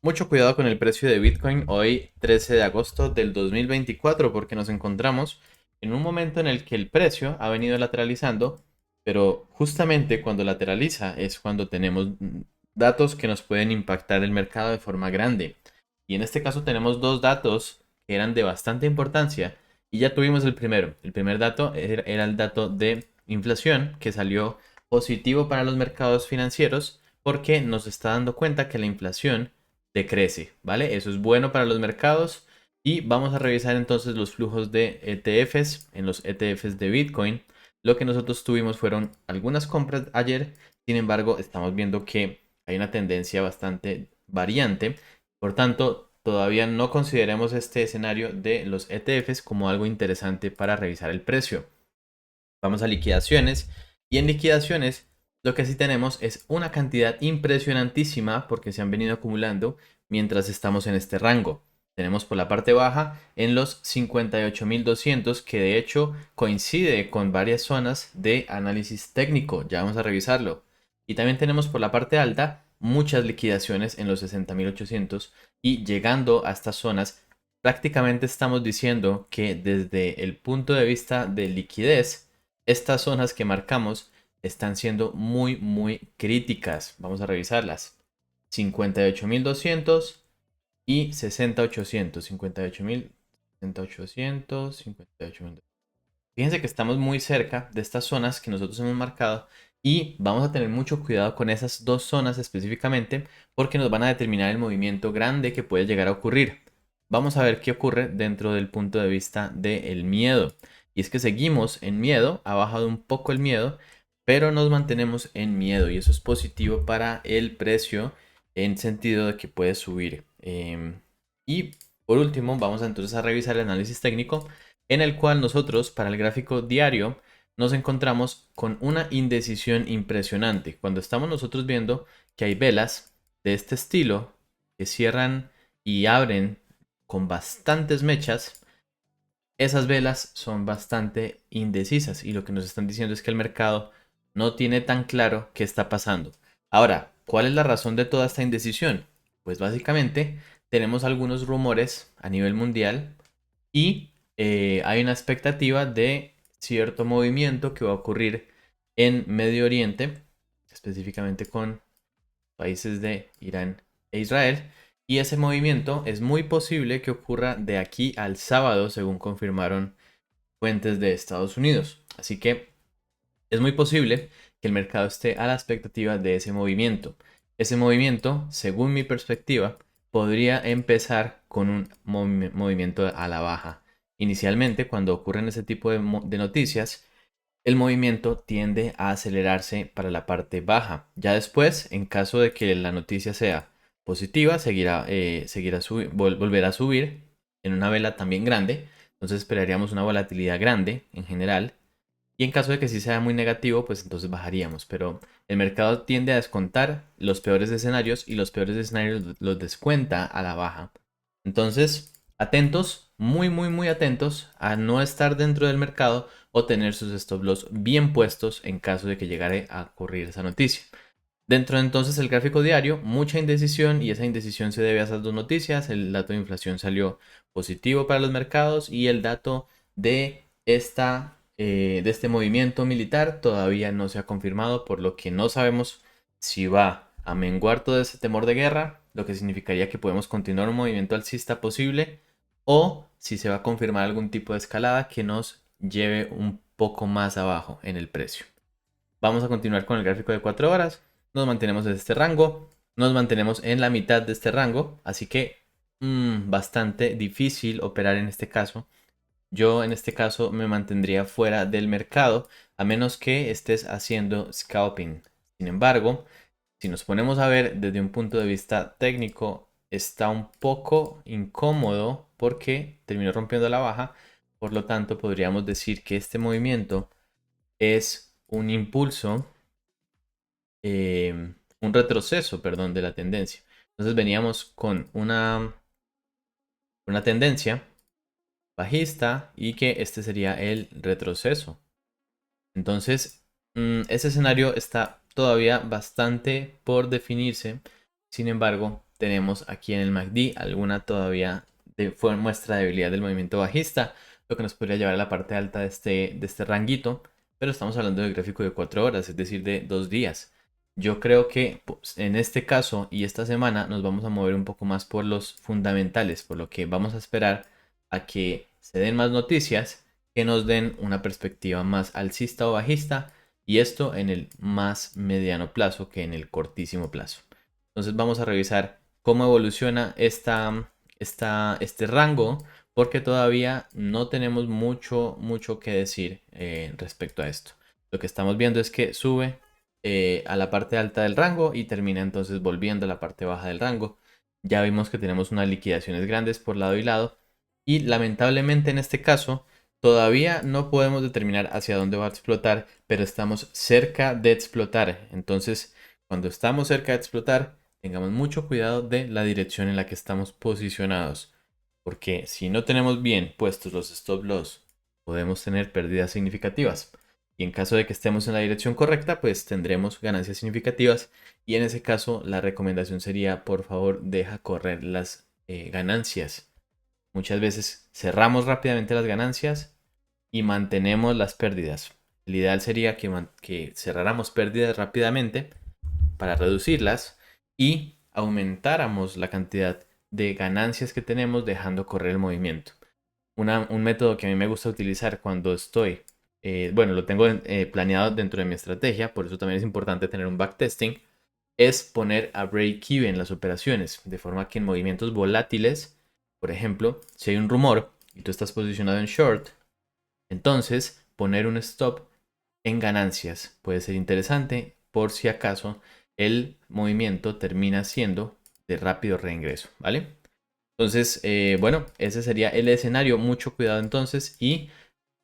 Mucho cuidado con el precio de Bitcoin hoy 13 de agosto del 2024 porque nos encontramos en un momento en el que el precio ha venido lateralizando, pero justamente cuando lateraliza es cuando tenemos datos que nos pueden impactar el mercado de forma grande. Y en este caso tenemos dos datos que eran de bastante importancia y ya tuvimos el primero. El primer dato era el dato de inflación que salió positivo para los mercados financieros porque nos está dando cuenta que la inflación decrece, ¿vale? Eso es bueno para los mercados y vamos a revisar entonces los flujos de ETFs en los ETFs de Bitcoin. Lo que nosotros tuvimos fueron algunas compras ayer, sin embargo, estamos viendo que hay una tendencia bastante variante, por tanto, todavía no consideremos este escenario de los ETFs como algo interesante para revisar el precio. Vamos a liquidaciones y en liquidaciones lo que sí tenemos es una cantidad impresionantísima porque se han venido acumulando mientras estamos en este rango. Tenemos por la parte baja en los 58.200 que de hecho coincide con varias zonas de análisis técnico. Ya vamos a revisarlo. Y también tenemos por la parte alta muchas liquidaciones en los 60.800 y llegando a estas zonas prácticamente estamos diciendo que desde el punto de vista de liquidez estas zonas que marcamos están siendo muy críticas. Vamos a revisarlas. 58.200 y 60.800. 58.000, 60.800, 58.000. Fíjense que estamos muy cerca de estas zonas que nosotros hemos marcado y vamos a tener mucho cuidado con esas dos zonas específicamente porque nos van a determinar el movimiento grande que puede llegar a ocurrir. Vamos a ver qué ocurre dentro del punto de vista del miedo. Y es que seguimos en miedo, ha bajado un poco el miedo, pero nos mantenemos en miedo y eso es positivo para el precio en sentido de que puede subir. Y por último, vamos entonces a revisar el análisis técnico en el cual nosotros para el gráfico diario nos encontramos con una indecisión impresionante. Cuando estamos nosotros viendo que hay velas de este estilo que cierran y abren con bastantes mechas, esas velas son bastante indecisas y lo que nos están diciendo es que el mercado no tiene tan claro qué está pasando. Ahora, ¿cuál es la razón de toda esta indecisión? Pues básicamente tenemos algunos rumores a nivel mundial y hay una expectativa de cierto movimiento que va a ocurrir en Medio Oriente, específicamente con países de Irán e Israel. Y ese movimiento es muy posible que ocurra de aquí al sábado, según confirmaron fuentes de Estados Unidos. Así que es muy posible que el mercado esté a la expectativa de ese movimiento. Ese movimiento, según mi perspectiva, podría empezar con un movimiento a la baja. Inicialmente, cuando ocurren ese tipo de noticias, el movimiento tiende a acelerarse para la parte baja. Ya después, en caso de que la noticia sea positiva, volverá a subir en una vela también grande. Entonces esperaríamos una volatilidad grande en general y en caso de que sí sea muy negativo, pues entonces bajaríamos. Pero el mercado tiende a descontar los peores escenarios y los peores escenarios los descuenta a la baja. Entonces, atentos, muy atentos a no estar dentro del mercado o tener sus stop loss bien puestos en caso de que llegare a ocurrir esa noticia. Dentro de entonces el gráfico diario, mucha indecisión y esa indecisión se debe a esas dos noticias. El dato de inflación salió positivo para los mercados y el dato de este movimiento militar todavía no se ha confirmado, por lo que no sabemos si va a menguar todo ese temor de guerra, lo que significaría que podemos continuar un movimiento alcista posible, o si se va a confirmar algún tipo de escalada que nos lleve un poco más abajo en el precio. Vamos a continuar con el gráfico de 4 horas. Nos mantenemos en este rango. Nos mantenemos en la mitad de este rango. Así que bastante difícil operar en este caso. Yo en este caso me mantendría fuera del mercado a menos que estés haciendo scalping. Sin embargo, si nos ponemos a ver desde un punto de vista técnico, está un poco incómodo porque terminó rompiendo la baja. Por lo tanto, podríamos decir que este movimiento es un impulso, un retroceso, perdón, de la tendencia. Entonces veníamos con una tendencia bajista y que este sería el retroceso. Entonces, ese escenario está todavía bastante por definirse. Sin embargo, tenemos aquí en el MACD alguna todavía fue muestra de debilidad del movimiento bajista, lo que nos podría llevar a la parte alta de este ranguito, pero estamos hablando del gráfico de 4 horas, es decir, de 2 días. Yo creo que pues, en este caso y esta semana nos vamos a mover un poco más por los fundamentales, por lo que vamos a esperar a que se den más noticias que nos den una perspectiva más alcista o bajista, y esto en el más mediano plazo que en el cortísimo plazo. Entonces vamos a revisar cómo evoluciona este rango, porque todavía no tenemos mucho que decir respecto a esto. Lo que estamos viendo es que sube a la parte alta del rango y termina entonces volviendo a la parte baja del rango. Ya vimos que tenemos unas liquidaciones grandes por lado y lado, y lamentablemente en este caso todavía no podemos determinar hacia dónde va a explotar, pero estamos cerca de explotar. Entonces, cuando estamos cerca de explotar, tengamos mucho cuidado de la dirección en la que estamos posicionados, porque si no tenemos bien puestos los stop loss, podemos tener pérdidas significativas. Y en caso de que estemos en la dirección correcta, pues tendremos ganancias significativas. Y en ese caso, la recomendación sería, por favor, deja correr las ganancias. Muchas veces cerramos rápidamente las ganancias y mantenemos las pérdidas. El ideal sería que cerráramos pérdidas rápidamente para reducirlas y aumentáramos la cantidad de ganancias que tenemos dejando correr el movimiento. Un método que a mí me gusta utilizar cuando estoy, bueno, lo tengo planeado dentro de mi estrategia, por eso también es importante tener un backtesting, es poner a break-even las operaciones, de forma que en movimientos volátiles, por ejemplo, si hay un rumor y tú estás posicionado en short, entonces poner un stop en ganancias puede ser interesante por si acaso el movimiento termina siendo de rápido reingreso, ¿vale? Entonces, bueno, ese sería el escenario. Mucho cuidado entonces, y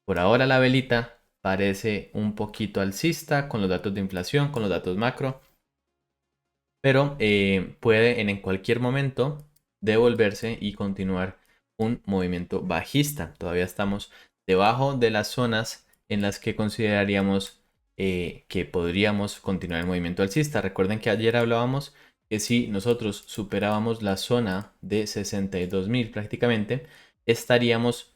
por ahora la velita parece un poquito alcista con los datos de inflación, con los datos macro, pero puede en cualquier momento devolverse y continuar un movimiento bajista. Todavía estamos debajo de las zonas en las que consideraríamos que podríamos continuar el movimiento alcista. Recuerden que ayer hablábamos que si nosotros superábamos la zona de 62.000 prácticamente, estaríamos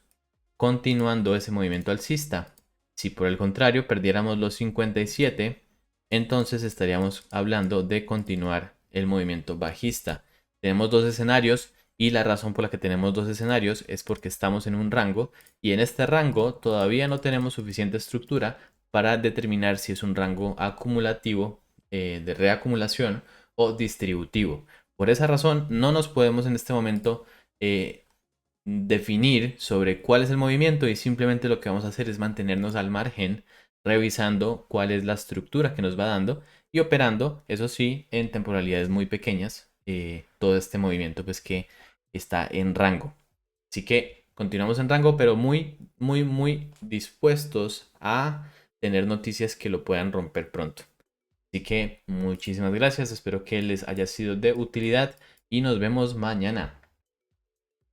continuando ese movimiento alcista. Si por el contrario perdiéramos los 57, entonces estaríamos hablando de continuar el movimiento bajista. Tenemos dos escenarios, y la razón por la que tenemos dos escenarios es porque estamos en un rango, y en este rango todavía no tenemos suficiente estructura para determinar si es un rango acumulativo, de reacumulación, o distributivo. Por esa razón no nos podemos en este momento definir sobre cuál es el movimiento, y simplemente lo que vamos a hacer es mantenernos al margen, revisando cuál es la estructura que nos va dando y operando, eso sí, en temporalidades muy pequeñas, todo este movimiento pues que está en rango. Así que continuamos en rango, pero muy dispuestos a tener noticias que lo puedan romper pronto. Así que muchísimas gracias, espero que les haya sido de utilidad y nos vemos mañana.